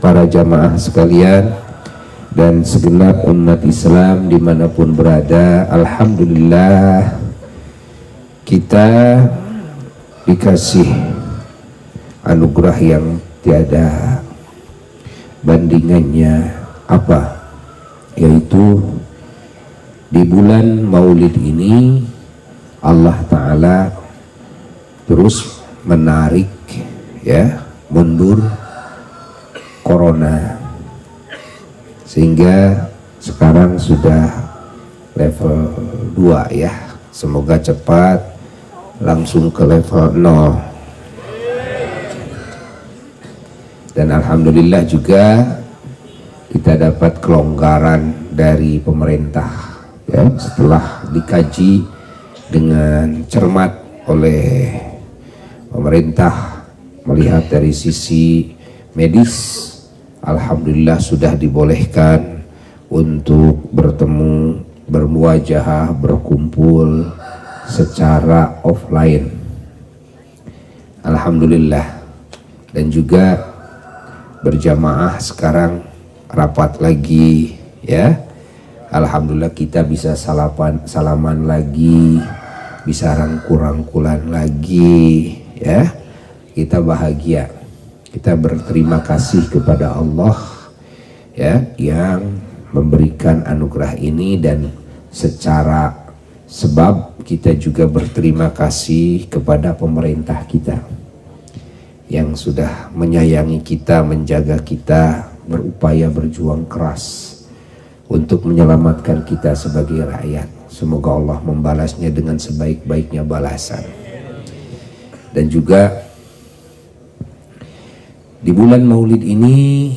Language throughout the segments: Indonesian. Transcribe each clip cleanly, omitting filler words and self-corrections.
para jamaah sekalian dan segenap umat Islam dimanapun berada. Alhamdulillah kita dikasih anugerah yang tiada bandingannya, yaitu di bulan Maulid ini Allah Ta'ala terus menarik mundur corona, sehingga sekarang sudah level 2 ya. Semoga cepat langsung ke level 0. Dan alhamdulillah juga kita dapat kelonggaran dari pemerintah ya, setelah dikaji dengan cermat oleh pemerintah melihat dari sisi medis. Alhamdulillah sudah dibolehkan untuk bertemu, bermuajahah, berkumpul secara offline. Alhamdulillah. Dan juga berjamaah sekarang rapat lagi ya. Alhamdulillah kita bisa salaman lagi, bisa rangkul-rangkulan lagi ya. Kita bahagia. Kita berterima kasih kepada Allah ya, yang memberikan anugerah ini, dan secara sebab kita juga berterima kasih kepada pemerintah kita yang sudah menyayangi kita, menjaga kita, berupaya berjuang keras untuk menyelamatkan kita sebagai rakyat. Semoga Allah membalasnya dengan sebaik-baiknya balasan. Dan juga di bulan Maulid ini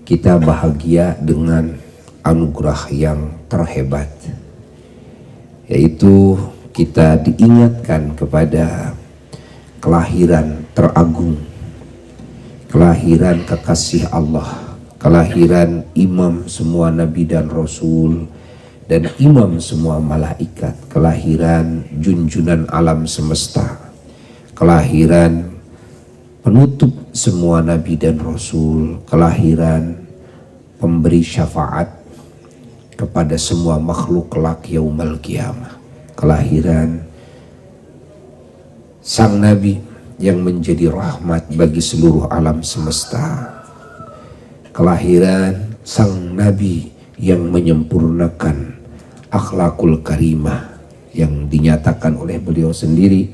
kita bahagia dengan anugerah yang terhebat, yaitu kita diingatkan kepada kelahiran teragung, kelahiran kekasih Allah, kelahiran imam semua nabi dan rasul, dan imam semua malaikat, kelahiran junjunan alam semesta, kelahiran penutup semua nabi dan rasul, kelahiran pemberi syafaat kepada semua makhluk kelak yaumul qiyamah, kelahiran sang nabi yang menjadi rahmat bagi seluruh alam semesta, kelahiran sang nabi yang menyempurnakan akhlakul karimah yang dinyatakan oleh beliau sendiri,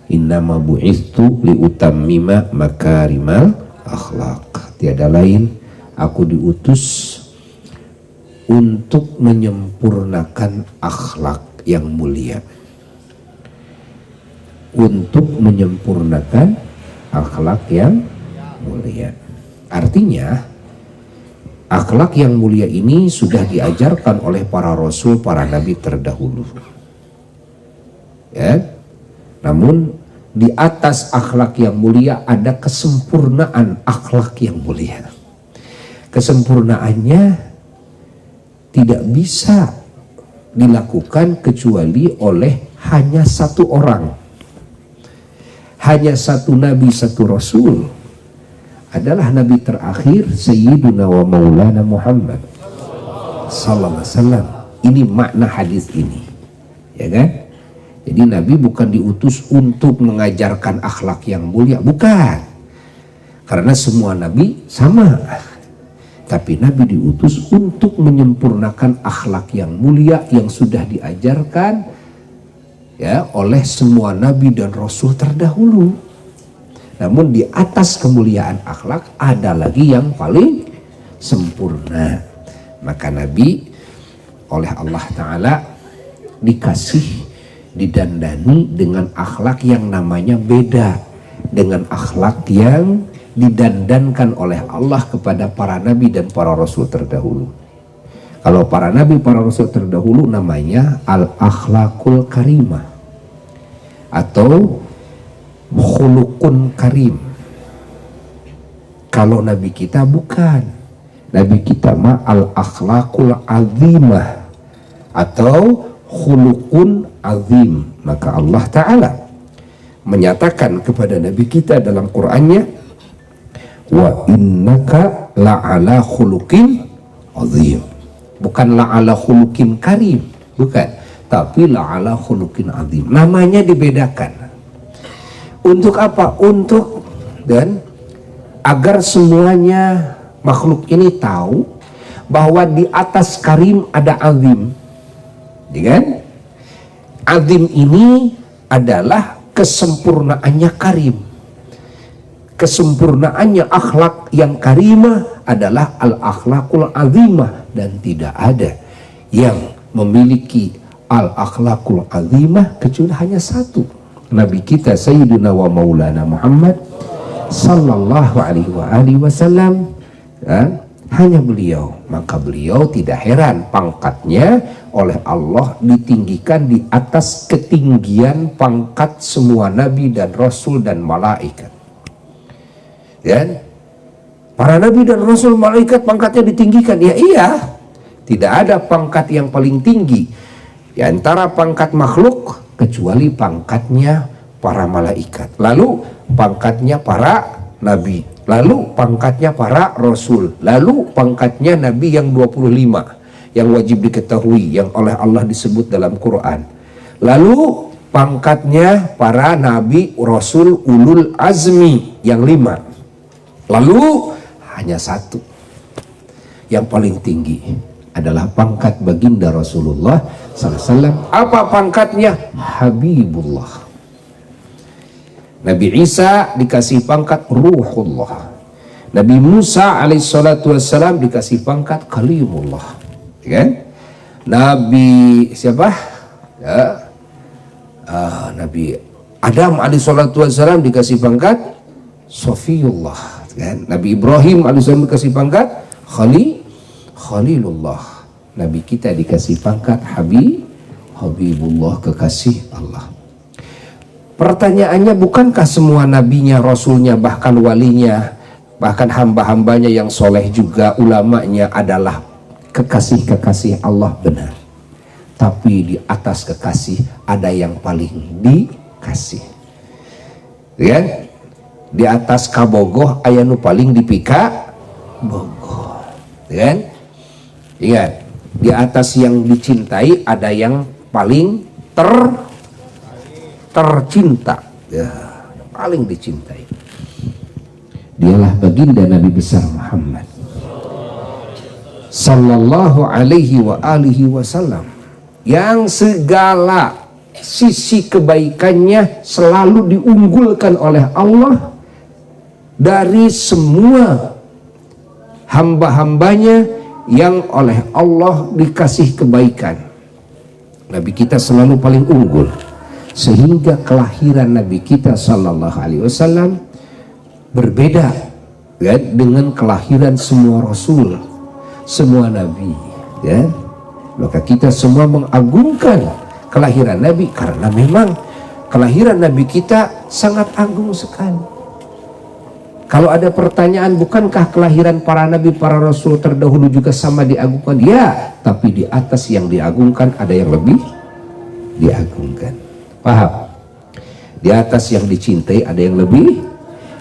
innama bu'ithu liutammima makarimal akhlak. Tiada lain, aku diutus untuk menyempurnakan akhlak yang mulia. Untuk menyempurnakan akhlak yang mulia. Artinya akhlak yang mulia ini sudah diajarkan oleh para rasul, para nabi terdahulu ya. Namun di atas akhlak yang mulia ada kesempurnaan akhlak yang mulia. Kesempurnaannya tidak bisa dilakukan kecuali oleh hanya satu orang, hanya satu nabi, satu rasul, adalah nabi terakhir Sayyiduna wa Maulana Muhammad sallallahu alaihi wasallam. Ini makna hadis ini, ya kan? Jadi nabi bukan diutus untuk mengajarkan akhlak yang mulia, bukan. Karena semua nabi sama. Tapi nabi diutus untuk menyempurnakan akhlak yang mulia yang sudah diajarkan ya oleh semua nabi dan rasul terdahulu. Namun di atas kemuliaan akhlak ada lagi yang paling sempurna. Maka nabi oleh Allah Ta'ala dikasih, didandani dengan akhlak yang namanya beda dengan akhlak yang didandankan oleh Allah kepada para nabi dan para rasul terdahulu. Kalau para nabi, para rasul terdahulu namanya al-akhlakul karimah atau khuluqun karim. Kalau nabi kita bukan, nabi kita mah al-akhlakul azimah atau khuluqun azim. Maka Allah Ta'ala menyatakan kepada nabi kita dalam Qur'annya, wa innaka la'ala khuluqin azim. Bukan la'ala khuluqin karim, bukan, tapi la'ala khuluqin azim. Namanya dibedakan. Untuk apa? Untuk dan agar semuanya makhluk ini tahu bahwa di atas karim ada azim. Ya kan? Azim ini adalah kesempurnaannya karim. Kesempurnaannya akhlak yang karimah adalah al-akhlakul azimah, dan tidak ada yang memiliki al-akhlakul azimah kecuali hanya satu, Nabi kita Sayyidina wa Maulana Muhammad sallallahu alaihi wasallam. Hanya beliau, maka beliau tidak heran pangkatnya oleh Allah ditinggikan di atas ketinggian pangkat semua nabi dan rasul dan malaikat. Ya, para nabi dan rasul malaikat pangkatnya ditinggikan. Ya iya, tidak ada pangkat yang paling tinggi di antara pangkat makhluk kecuali pangkatnya para malaikat, lalu pangkatnya para nabi, lalu pangkatnya para rasul, lalu pangkatnya nabi yang 25 yang wajib diketahui yang oleh Allah disebut dalam Quran, lalu pangkatnya para nabi rasul ulul azmi yang 5, lalu hanya satu yang paling tinggi adalah pangkat baginda Rasulullah SAW. Apa pangkatnya? Habibullah. Nabi Isa dikasih pangkat Ruhullah. Nabi Musa alaihissalatu wassalam dikasih pangkat Kalimullah. Kan? Nabi siapa? Ya. Nabi Adam alaihissalatu wassalam dikasih pangkat Sofiyullah. Kan? Nabi Ibrahim alaihissalam dikasih pangkat Khalilullah. Nabi kita dikasih pangkat Habibullah, kekasih Allah. Pertanyaannya, bukankah semua nabinya, rasulnya, bahkan walinya, bahkan hamba-hambanya yang soleh juga, ulamanya adalah kekasih-kekasih Allah? Benar. Tapi di atas kekasih ada yang paling dikasih. Ya? Di atas kabogoh aya nu paling dipika bogoh. Ya? Ingat, di atas yang dicintai ada yang paling tercinta, ya, paling dicintai. Dialah baginda Nabi besar Muhammad sallallahu alaihi wa alihi wasallam, yang segala sisi kebaikannya selalu diunggulkan oleh Allah dari semua hamba-hambanya yang oleh Allah dikasih kebaikan. Nabi kita selalu paling unggul, sehingga kelahiran Nabi kita sallallahu alaihi wasallam berbeda ya, dengan kelahiran semua rasul, semua nabi ya. Maka kita semua mengagungkan kelahiran Nabi karena memang kelahiran Nabi kita sangat agung sekali. Kalau ada pertanyaan, bukankah kelahiran para nabi, para rasul terdahulu juga sama diagungkan? Ya, tapi di atas yang diagungkan ada yang lebih diagungkan. Paham? Di atas yang dicintai ada yang lebih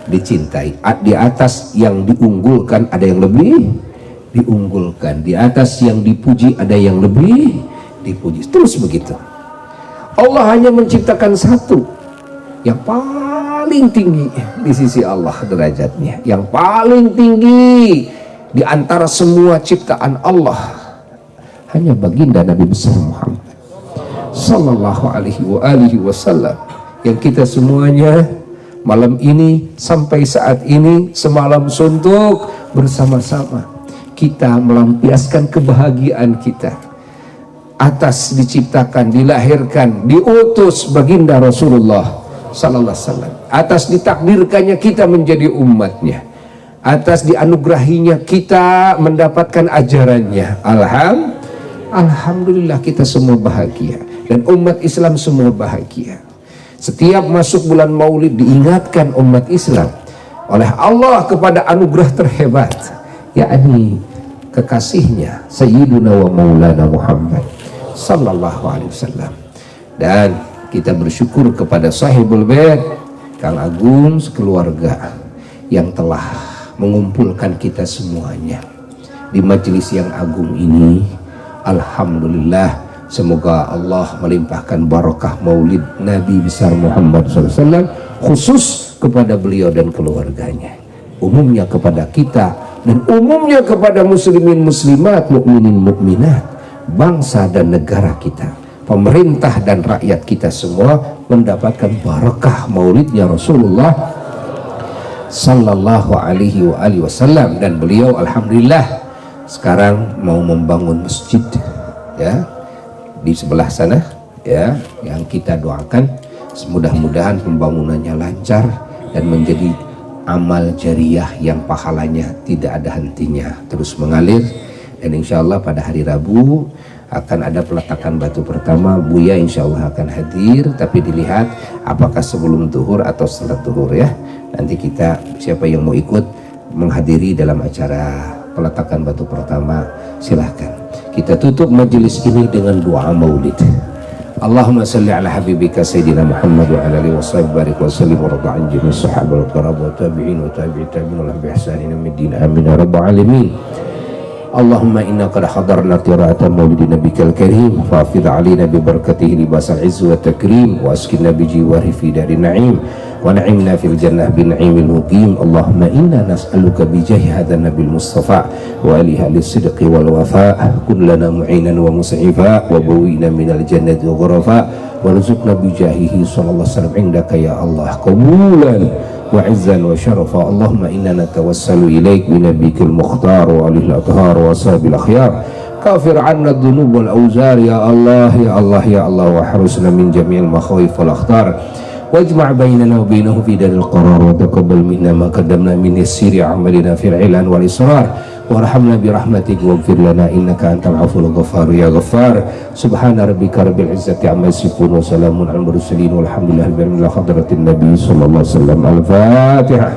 dicintai. Di atas yang diunggulkan ada yang lebih diunggulkan. Di atas yang dipuji ada yang lebih dipuji. Terus begitu. Allah hanya menciptakan satu yang paling tinggi di sisi Allah derajatnya, yang paling tinggi di antara semua ciptaan Allah, hanya baginda Nabi besar Muhammad sallallahu alaihi wasallam, yang kita semuanya malam ini sampai saat ini semalam suntuk bersama-sama kita melampiaskan kebahagiaan kita atas diciptakan, dilahirkan, diutus baginda Rasulullah sallallahu alaihi wasallam, atas ditakdirkannya kita menjadi umatnya, atas dianugerahinya kita mendapatkan ajarannya. Alhamdulillah kita semua bahagia, dan umat Islam semua bahagia. Setiap masuk bulan Maulid diingatkan umat Islam oleh Allah kepada anugerah terhebat, yakni kekasihnya Sayyiduna wa Maulana Muhammad sallallahu alaihi wasallam. Dan kita bersyukur kepada Sahibul Bait Kang Agung sekeluarga yang telah mengumpulkan kita semuanya di majelis yang agung ini. Alhamdulillah, semoga Allah melimpahkan barakah maulid Nabi besar Muhammad SAW, khusus kepada beliau dan keluarganya, umumnya kepada kita dan umumnya kepada muslimin muslimat, mukminin mukminat, bangsa dan negara kita, pemerintah dan rakyat kita semua mendapatkan barakah maulidnya Rasulullah sallallahu alaihi wasallam. Dan beliau alhamdulillah sekarang mau membangun masjid ya di sebelah sana ya, yang kita doakan mudah-mudahan pembangunannya lancar dan menjadi amal jariah yang pahalanya tidak ada hentinya, terus mengalir. Dan insya Allah pada hari Rabu akan ada peletakan batu pertama. Buya insya Allah akan hadir, tapi dilihat apakah sebelum zuhur atau setelah zuhur ya. Nanti kita, siapa yang mau ikut menghadiri dalam acara peletakan batu pertama, silahkan. Kita tutup majelis ini dengan doa maulid. Allahumma salli ala habibika sayyidina Muhammad wa ala alihi wa sahbihi barik wa sallim wa radha an jami'is sahabah wal kiram wa tabi'in wa tabi'i tabi'in wa bi ihsanin ila yaumid din. Amin ya rabbal alamin. Allahumma inna qad hadarna qira'atan maulidi nabiyil karim fa'fid alaina bi barakatihi libasal izz wa takrim wa askinna bi jiwari fi darin na'im wa na'imna fil jannah bi na'imil muqim. Allahumma inna nas'aluka bi jahi hadzal nabil mustafa wa alihi lisidqi wal wafa kun lana mu'inan wa mus'ifa wa bawina minal jannati ghurafa warzuqna bi jahihi sallallahu alaihi wasallam indaka ya Allah qabulan wa izzan wa syarafa. Allahumma inna natawassalu ilaik bi nabiyil mukhtar wa alil athhar wa sahabil akhyar kafir anna dhunub wal auzar ya Allah ya Allah ya Allah wa harusna min jami'il makhawif wal akhtar wajma' bainana wa bainahu fi daril qarar wa taqabbal minna ma qaddamna min yassiri amalina fil ilan wal israr warhamna bi rahmatik waghfir lana innaka antal aful ghaffar ya ghaffar. Subhana rabbika rabbil izzati amma yasifun wa salamun alal mursalin walhamdulillahi rabbil alamin. Hadratin nabi sallallahu alaihi wasallam. Al-Fatihah.